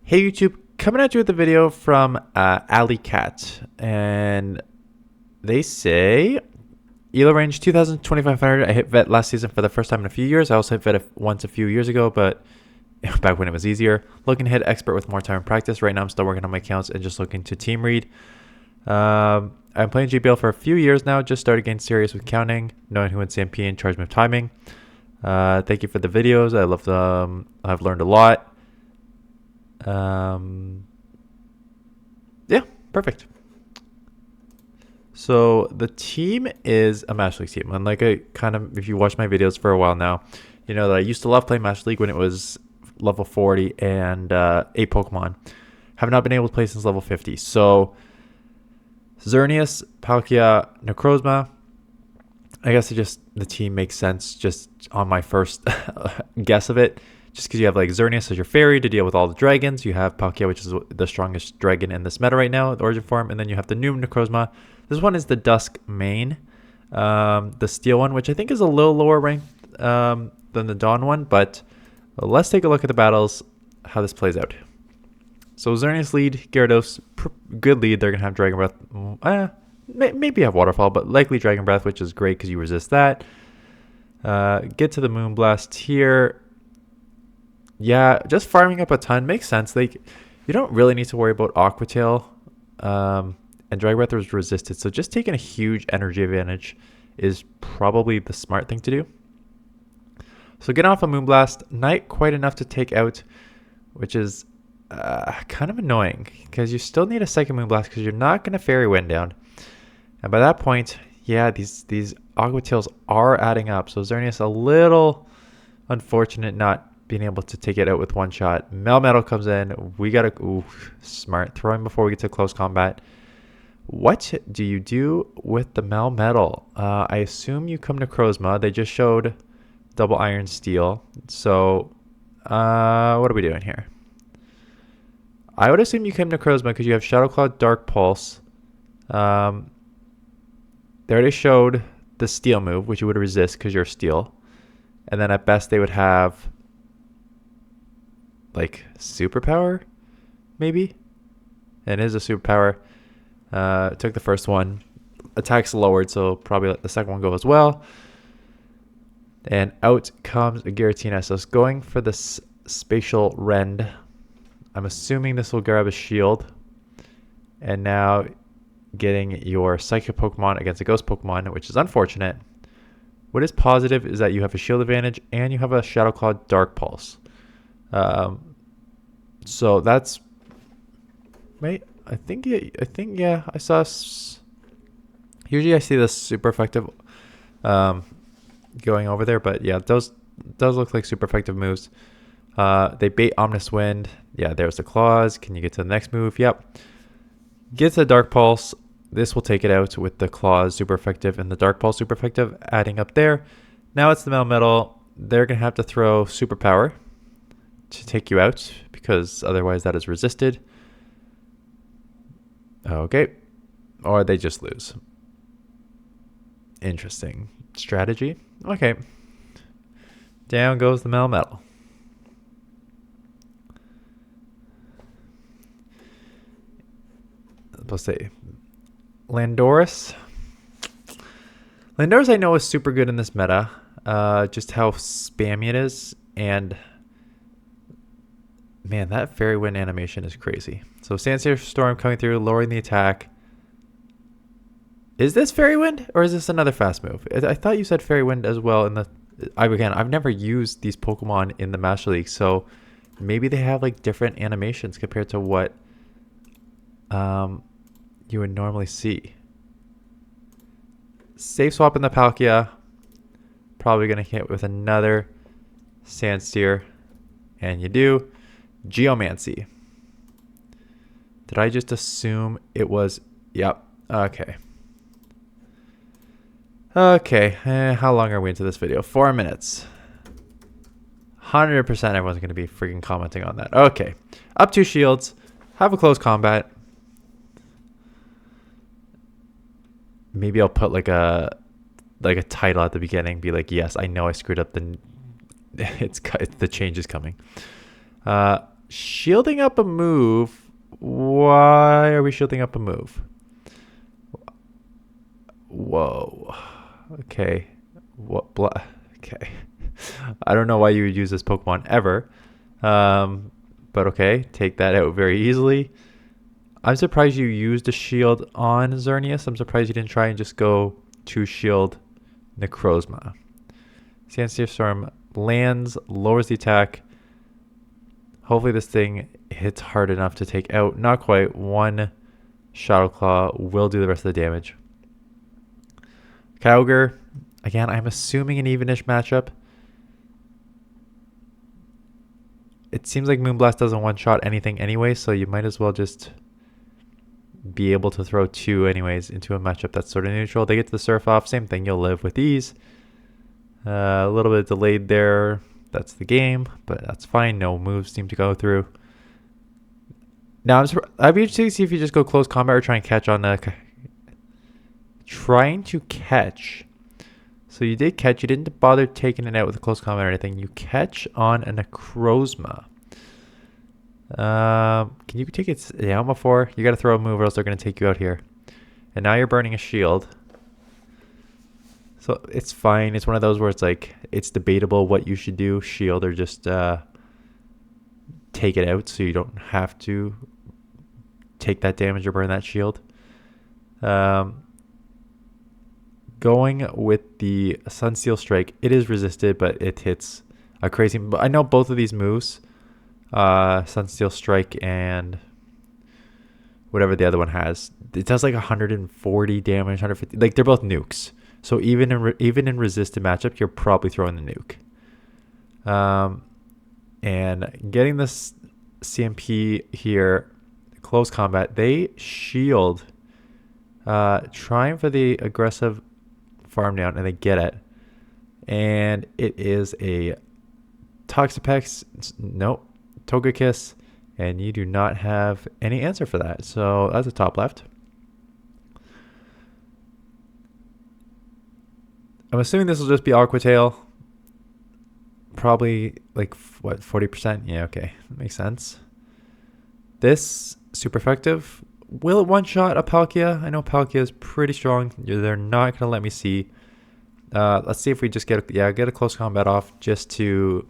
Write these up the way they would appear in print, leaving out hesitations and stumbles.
Hey YouTube, coming at you with a video from Alley Cat, and they say Elo range 2,000, 2,500. I hit vet last season for the first time in a few years. I also hit vet once a few years ago, but back when it was easier. Looking to hit expert with more time and practice. Right now I'm still working on my accounts and just looking to team read. I'm playing GBL for a few years now. Just started getting serious with counting, knowing who wins CMP and charge move timing. Thank you for the videos. I love them. I've learned a lot. Yeah, perfect. So the team is a Master League team. Unlike if you watch my videos for a while now, you know that I used to love playing Master League when it was level 40 and 8 Pokemon. Have not been able to play since level 50. So XERNEAS, Palkia, Necrozma. I guess the team makes sense just on my first guess of it. Just because you have like XERNEAS as your fairy to deal with all the dragons. You have Palkia, which is the strongest dragon in this meta right now, the origin form. And then you have the new Necrozma. This one is the Dusk main. The Steel one, which I think is a little lower ranked than the Dawn one. But let's take a look at the battles, how this plays out. So XERNEAS lead, Gyarados, good lead. They're going to have Dragon Breath. Maybe have Waterfall, but likely Dragon Breath, which is great because you resist that. Get to the Moonblast here. Yeah, just farming up a ton makes sense. Like, you don't really need to worry about Aqua Tail, and Dragon Breath is resisted. So just taking a huge energy advantage is probably the smart thing to do. So get off a Moonblast, not quite enough to take out, which is kind of annoying because you still need a second Moonblast because you're not going to Fairy Wind down. And by that point, yeah, these Aqua Tails are adding up. So XERNEAS a little unfortunate not being able to take it out with one shot. Melmetal comes in. We got to smart throwing before we get to close combat. What do you do with the Melmetal? I assume you come to Necrozma. They just showed double Iron Steel. So what are we doing here? I would assume you came to Necrozma because you have Shadow Claw, Dark Pulse. They already showed the Steel move, which you would resist because you're Steel. And then at best they would have like Superpower, maybe? It is a Superpower. Took the first one. Attacks lowered, so probably let the second one go as well. And out comes a Giratina. So it's going for this Spatial Rend. I'm assuming this will grab a shield. And now getting your Psychic Pokemon against a Ghost Pokemon, which is unfortunate. What is positive is that you have a shield advantage and you have a Shadow Claw Dark Pulse. So that's... Wait, I think yeah, I saw... Usually I see this super effective going over there, but yeah, those does look like super effective moves. They bait Omnis Wind. Yeah, there's the claws. Can you get to the next move? Yep. Get to the Dark Pulse. This will take it out with the claws super effective and the Dark Pulse super effective adding up there. Now it's the Melmetal. They're going to have to throw Superpower to take you out because otherwise that is resisted. Okay. Or they just lose. Interesting strategy. Okay. Down goes the Melmetal. Let's say Landorus. Landorus I know is super good in this meta. Just how spammy it is. And man, that Fairy Wind animation is crazy. So Sandstorm coming through, lowering the attack. Is this Fairy Wind or is this another fast move? I thought you said Fairy Wind as well in the... Again, I've never used these Pokemon in the Master League, so maybe they have like different animations compared to what you would normally see. Safe swap in the Palkia. Probably going to hit with another Sandsteer. And you do. Geomancy. Did I just assume it was... Yep. Okay. Okay. How long are we into this video? 4 minutes. 100% everyone's going to be freaking commenting on that. Okay. Up 2 shields. Have a close combat. Maybe I'll put like a title at the beginning. Be like, yes, I know I screwed up the... the change is coming. shielding up a move. Why are we shielding up a move? Whoa. Okay. What? Okay. I don't know why you would use this Pokemon ever. But okay, take that out very easily. I'm surprised you used a shield on XERNEAS. I'm surprised you didn't try and just go to shield Necrozma. Sandstorm lands, lowers the attack. Hopefully this thing hits hard enough to take out. Not quite. One Shadow Claw will do the rest of the damage. Kyogre, again, I'm assuming an evenish matchup. It seems like Moonblast doesn't one-shot anything anyway, so you might as well just be able to throw two anyways into a matchup that's sort of neutral. They get to the Surf Off, same thing, you'll live with ease. A little bit delayed there. That's the game, but that's fine. No moves seem to go through. Now, I'd be interested to see if you just go close combat or try and catch on the... Trying to catch. So you did catch. You didn't bother taking it out with a close combat or anything. You catch on a Necrozma. Can you take it down before? You got to throw a move or else they're going to take you out here. And now you're burning a shield. So it's fine. It's one of those where it's like, it's debatable what you should do. Shield or just take it out so you don't have to take that damage or burn that shield. Going with the Sunsteel Strike, it is resisted, but it hits a crazy... But I know both of these moves, Sunsteel Strike and whatever the other one has, it does like 140 damage, 150. Like they're both nukes. So even in resisted matchup, you're probably throwing the nuke. And getting this CMP here, close combat, they shield, trying for the aggressive farm down, and they get it. And it is a Toxapex, nope, Togekiss, and you do not have any answer for that. So that's the top left. I'm assuming this will just be Aqua Tail. Probably like, what, 40%? Yeah, okay. That makes sense. This, super effective. Will it one-shot a Palkia? I know Palkia is pretty strong. They're not going to let me see. Let's see if we just get a close combat off just to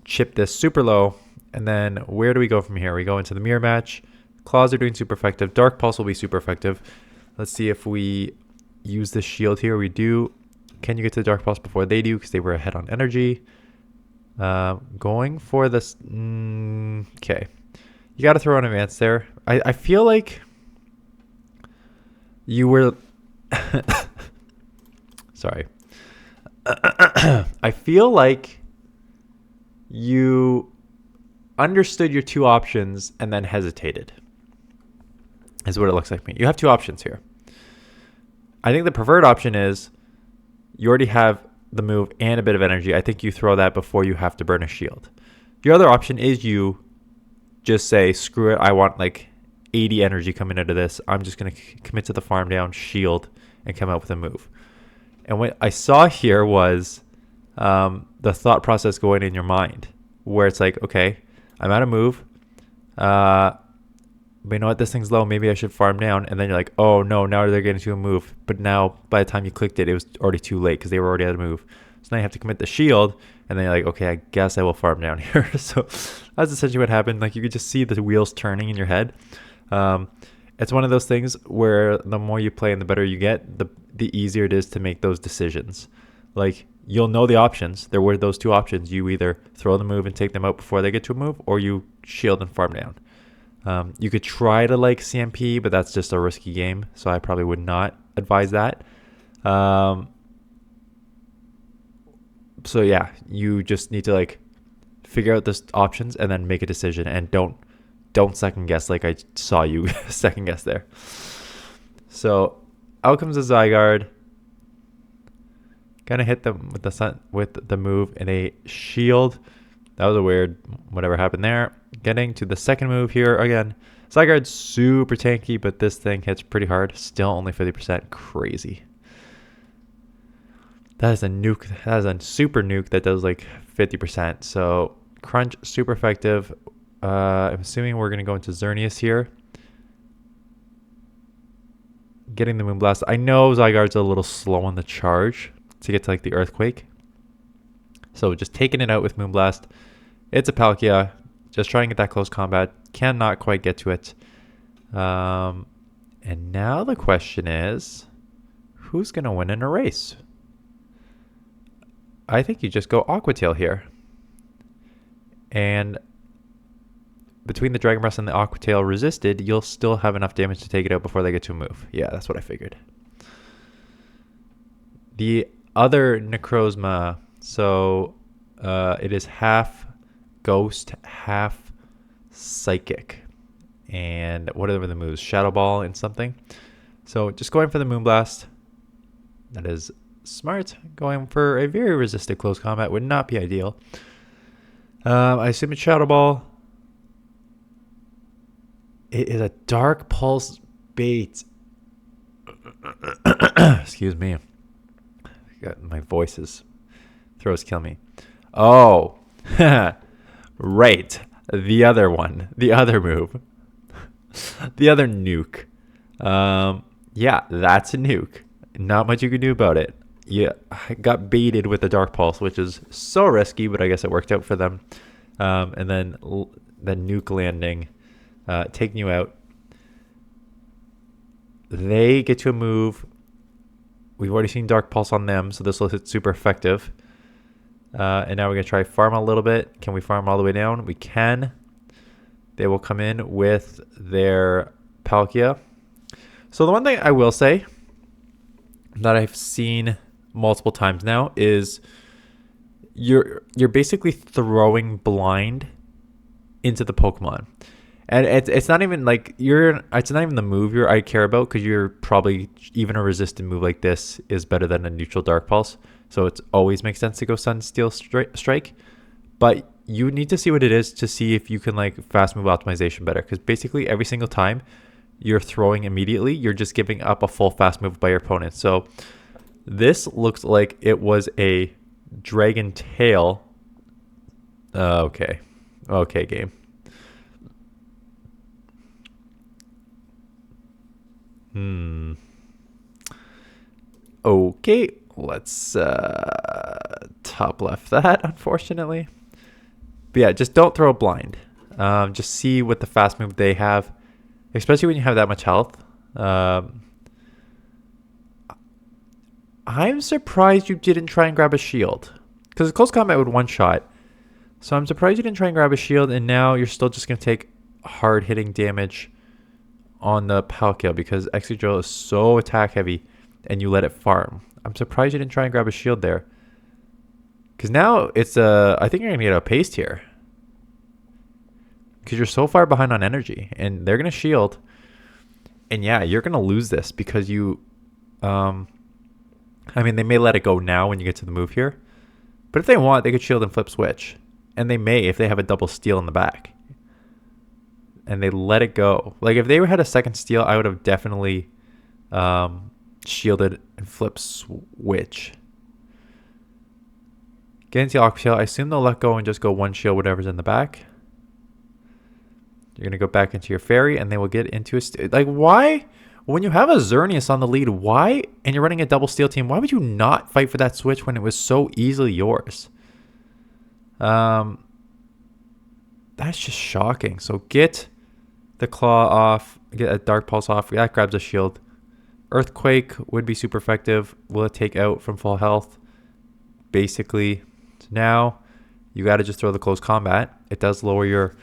chip this super low. And then where do we go from here? We go into the mirror match. Claws are doing super effective. Dark Pulse will be super effective. Let's see if we use this shield here. We do. Can you get to the Dark Pulse before they do? Because they were ahead on energy. Going for this. Okay. You got to throw an advance there. I feel like you were... Sorry. I feel like you understood your two options and then hesitated. Is what it looks like to me. You have two options here. I think the preferred option is you already have the move and a bit of energy. I think you throw that before you have to burn a shield. Your other option is you just say, screw it, I want like 80 energy coming out of this. I'm just going to commit to the farm down, shield, and come out with a move. And what I saw here was the thought process going in your mind, where it's like, okay, I'm out of move. But you know what? This thing's low. Maybe I should farm down. And then you're like, oh, no, now they're getting to a move. But now, by the time you clicked it, it was already too late because they were already out of move. So now you have to commit the shield. And then you're like, okay, I guess I will farm down here. So that's essentially what happened. Like, you could just see the wheels turning in your head. It's one of those things where the more you play and the better you get, the easier it is to make those decisions. Like, you'll know the options. There were those two options. You either throw the move and take them out before they get to a move, or you shield and farm down. You could try to like CMP, but that's just a risky game. So I probably would not advise that. So yeah, you just need to like figure out the options and then make a decision, and don't second guess like I saw you second guess there. So out comes a Zygarde. Gonna hit them with the move and a shield. That was a weird whatever happened there. Getting to the second move here again. Zygarde's super tanky, but this thing hits pretty hard. Still only 50%. Crazy. That is a nuke. That is a super nuke that does like 50%. So Crunch, super effective. I'm assuming we're going to go into XERNEAS here. Getting the Moonblast. I know Zygarde's a little slow on the charge to get to like the Earthquake. So just taking it out with Moonblast. It's a Palkia. Just trying to get that close combat. Cannot quite get to it. And now the question is, who's going to win in a race? I think you just go Aqua Tail here. And between the Dragon Breath and the Aqua Tail resisted, you'll still have enough damage to take it out before they get to a move. Yeah, that's what I figured. The other Necrozma, so it is half Ghost, half Psychic. And whatever the moves, Shadow Ball and something. So just going for the Moonblast. That is smart. Going for a very resisted close combat would not be ideal. I assume it's Shadow Ball. It is a Dark Pulse bait. Excuse me. My voices. Throats kill me. Oh. Right. The other one. The other move. The other nuke. Yeah, that's a nuke. Not much you can do about it. Yeah, I got baited with the Dark Pulse, which is so risky, but I guess it worked out for them. And then the nuke landing, taking you out. They get to a move. We've already seen Dark Pulse on them, so this will hit super effective. And now we're going to try farm a little bit. Can we farm all the way down? We can. They will come in with their Palkia. So the one thing I will say that I've seen multiple times now is you're basically throwing blind into the Pokemon. And it's not even like it's not even the move I care about, because you're probably, even a resistant move like this is better than a neutral Dark Pulse. So it always makes sense to go Sun Steel Strike. But you need to see what it is to see if you can like fast move optimization better. Because basically every single time you're throwing immediately, you're just giving up a full fast move by your opponent. So this looks like it was a Dragon Tail. Okay, game. Okay, let's top left that, unfortunately. But yeah, just don't throw a blind. Just see what the fast move they have, especially when you have that much health. I'm surprised you didn't try and grab a shield, because close combat would one shot. So I'm surprised you didn't try and grab a shield, and now you're still just going to take hard hitting damage on the Palkia because Excadrill is so attack heavy and you let it farm. I'm surprised you didn't try and grab a shield there, because now it's I think you're going to get outpaced here because you're so far behind on energy, and they're going to shield. And yeah, you're going to lose this because you I mean, they may let it go now when you get to the move here, but if they want, they could shield and flip switch, and they may if they have a double steal in the back and they let it go. Like if they had a second steal, I would have definitely shielded and flip switch. Get into Aqua Tail. I assume they'll let go and just go one shield, whatever's in the back. You're going to go back into your fairy, and they will get into a... like, why? When you have a XERNEAS on the lead, why? And you're running a double steal team, why would you not fight for that switch when it was so easily yours? That's just shocking. So get the claw off, get a Dark Pulse off. That grabs a shield. Earthquake would be super effective. Will it take out from full health? Basically. So now you got to just throw the close combat. It does lower your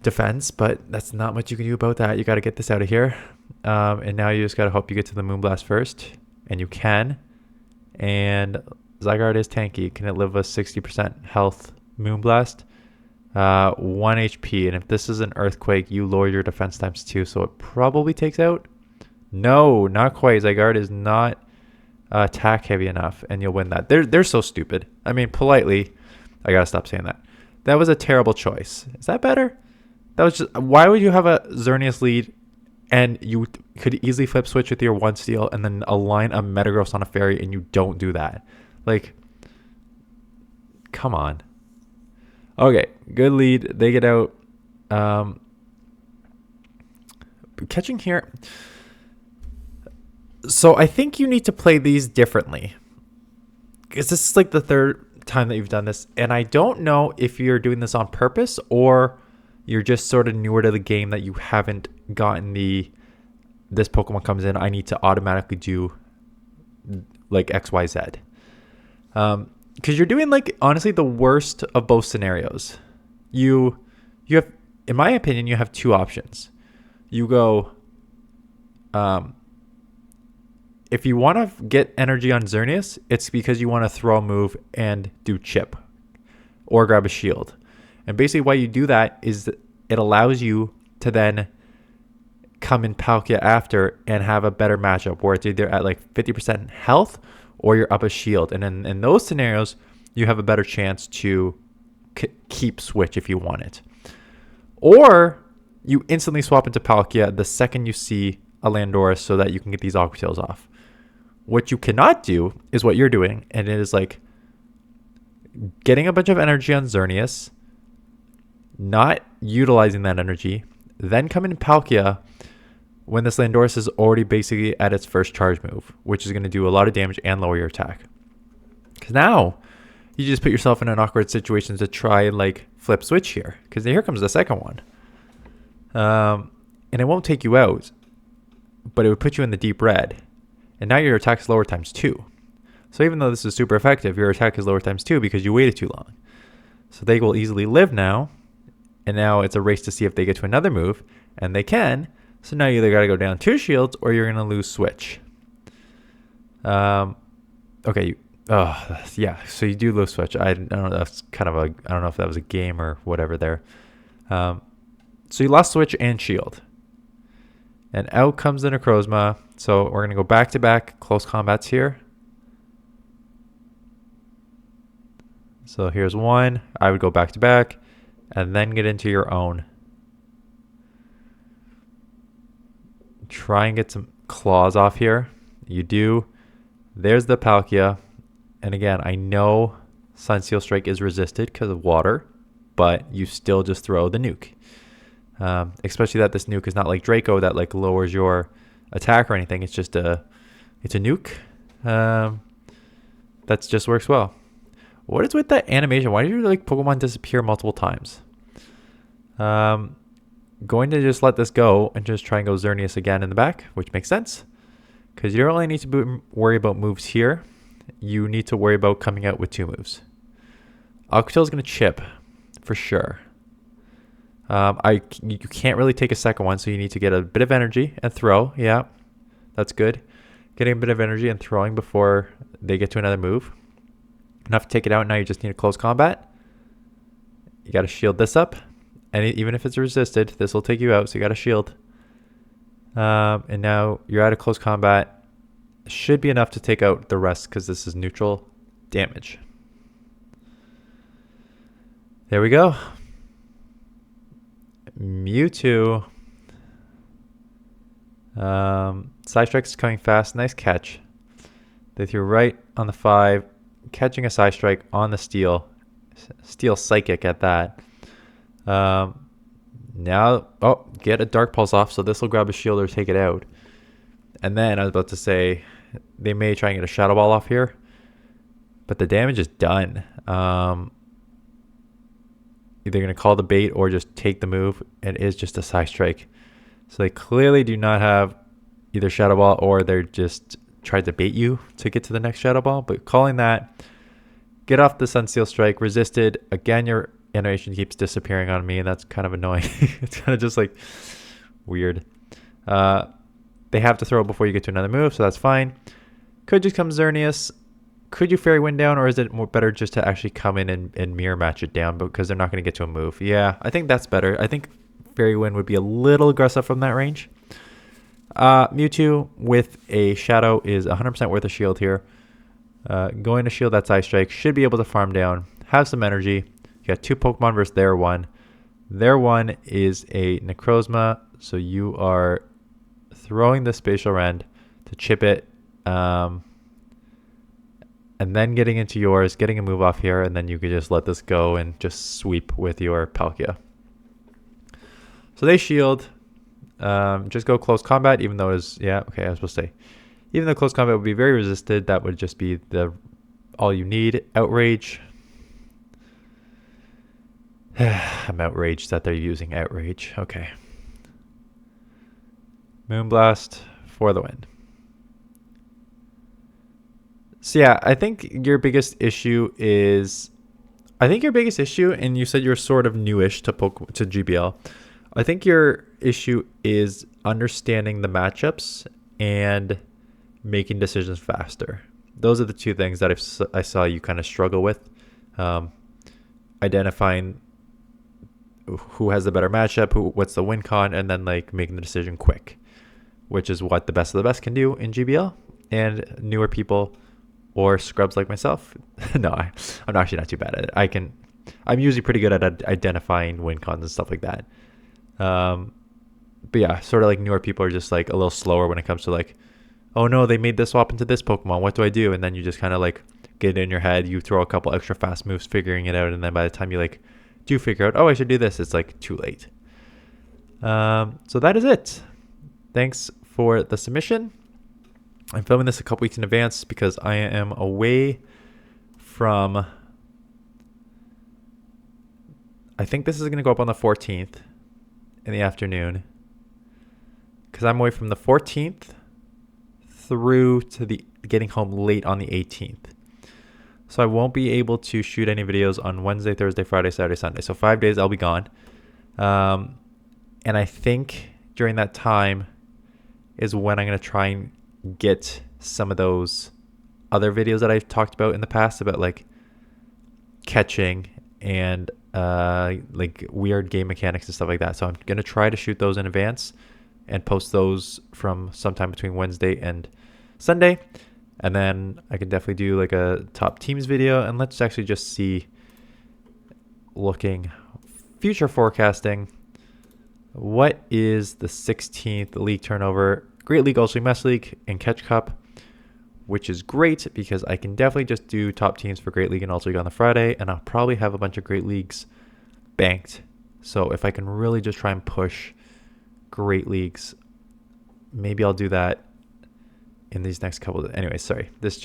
defense, but that's not much you can do about that. You got to get this out of here. And now you just got to hope you get to the Moonblast first. And you can. And Zygarde is tanky. Can it live a 60% health Moonblast? 1 HP, and if this is an Earthquake, you lower your defense times 2, so it probably takes out. No, not quite. Zygarde is not attack heavy enough, and you'll win that. They're so stupid. I mean, politely, I gotta stop saying that. That was a terrible choice. Is that better? That was just... why would you have a XERNEAS lead, and you could easily flip switch with your one steal, and then align a Metagross on a fairy, and you don't do that? Like, come on. Okay, good lead. They get out. Catching here. So I think you need to play these differently, because this is like the third time that you've done this, and I don't know if you're doing this on purpose or you're just sort of newer to the game that you haven't gotten this Pokemon comes in, I need to automatically do like XYZ. Because you're doing like honestly the worst of both scenarios. You have, in my opinion, you have two options. You go, if you want to get energy on XERNEAS, it's because you want to throw a move and do chip or grab a shield. And basically why you do that is that it allows you to then come in Palkia after and have a better matchup where it's either at like 50% health or you're up a shield. And in those scenarios, you have a better chance to keep switch if you want it. Or you instantly swap into Palkia the second you see a Landorus so that you can get these Aqua Tails off. What you cannot do is what you're doing, and it is like getting a bunch of energy on XERNEAS, not utilizing that energy, then come in Palkia when this Landorus is already basically at its first charge move, which is going to do a lot of damage and lower your attack. Because now you just put yourself in an awkward situation to try and like flip switch here, because here comes the second one. And it won't take you out, but it would put you in the deep red. And now your attack is lower times 2. So even though this is super effective, your attack is lower times 2 because you waited too long. So they will easily live now. And now it's a race to see if they get to another move. And they can. So now you either got to go down 2 shields or you're going to lose switch. Okay. Yeah. So you do lose switch. I don't know. That's kind of I don't know if that was a game or whatever there. So you lost switch and shield. And out comes the Necrozma. So we're going to go back-to-back close combats here. So here's one. I would go back-to-back and then get into your own. Try and get some claws off here. You do. There's the Palkia. And again, I know Sunsteel Strike is resisted because of water, but you still just throw the nuke. Especially that this nuke is not like Draco that like lowers your attack or anything. It's just it's a nuke. That just works well. What is with that animation? Why do your like Pokemon disappear multiple times? Going to just let this go and just try and go XERNEAS again in the back, which makes sense. Because you don't really need to worry about moves here. You need to worry about coming out with 2 moves. Aqua Tail is going to chip for sure. You can't really take a second one, so you need to get a bit of energy and throw. Yeah, that's good. Getting a bit of energy and throwing before they get to another move. Enough to take it out. Now you just need a close combat. You got to shield this up. And even if it's resisted, this will take you out, so you got to shield. And now you're out of close combat. Should be enough to take out the rest because this is neutral damage. There we go. Mewtwo. Psystrike is coming fast. Nice catch. They threw right on the 5. Catching a Psystrike on the Steel. Steel Psychic at that. Now, get a Dark Pulse off, so this will grab a shield or take it out. And then I was about to say, they may try and get a Shadow Ball off here. But the damage is done. Either going to call the bait or just take the move. It is just a Psystrike. So they clearly do not have either Shadow Ball or they're just tried to bait you to get to the next Shadow Ball. But calling that, get off the Sunsteel Strike, resisted. Again, your animation keeps disappearing on me, and that's kind of annoying. It's kind of just like weird. They have to throw it before you get to another move, so that's fine. Could just come XERNEAS. Could you Fairy Wind down, or is it more better just to actually come in and mirror match it down because they're not going to get to a move? Yeah, I think that's better. I think Fairy Wind would be a little aggressive from that range. Mewtwo with a Shadow is 100% worth a shield here. Going to shield that Psystrike. Should be able to farm down. Have some energy. You got 2 Pokemon versus their 1. Their 1 is a Necrozma, so you are throwing the Spatial Rend to chip it. And then getting into yours, getting a move off here, and then you could just let this go and just sweep with your Palkia. So they shield. Just go close combat, even though it's, yeah, okay, I was supposed to say. Even though close combat would be very resisted, that would just be all you need. Outrage. I'm outraged that they're using outrage. Okay. Moonblast for the win. So yeah, I think your biggest issue, and you said you're sort of newish to GBL. I think your issue is understanding the matchups and making decisions faster. Those are the two things that I saw you kind of struggle with. Identifying who has the better matchup, what's the win con, and then like making the decision quick, which is what the best of the best can do in GBL. And newer people or scrubs like myself, no, I'm actually not too bad at it. I'm usually pretty good at identifying win cons and stuff like that. But yeah, sort of like newer people are just like a little slower when it comes to like, oh no, they made this swap into this Pokemon. What do I do? And then you just kind of like get it in your head. You throw a couple extra fast moves, figuring it out, and then by the time you like do figure out, oh, I should do this, it's like too late. So that is it. Thanks for the submission. I'm filming this a couple weeks in advance because I am away from, I think this is going to go up on the 14th in the afternoon, because I'm away from the 14th through to the getting home late on the 18th. So I won't be able to shoot any videos on Wednesday, Thursday, Friday, Saturday, Sunday. So 5 days I'll be gone. And I think during that time is when I'm going to try and get some of those other videos that I've talked about in the past about like catching and like weird game mechanics and stuff like that. So I'm going to try to shoot those in advance and post those from sometime between Wednesday and Sunday. And then I can definitely do like a top teams video. And let's actually just see, looking future forecasting, what is the 16th league turnover? Great League, Ultra League, Master League, and Catch Cup, which is great because I can definitely just do top teams for Great League and Ultra League on the Friday, and I'll probably have a bunch of Great Leagues banked. So if I can really just try and push Great Leagues, maybe I'll do that in these next couple of, anyway, sorry. This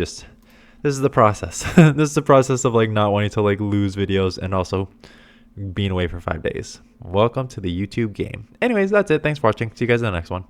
is the process. This is the process of like not wanting to like lose videos and also being away for 5 days. Welcome to the YouTube game. Anyways, that's it. Thanks for watching. See you guys in the next one.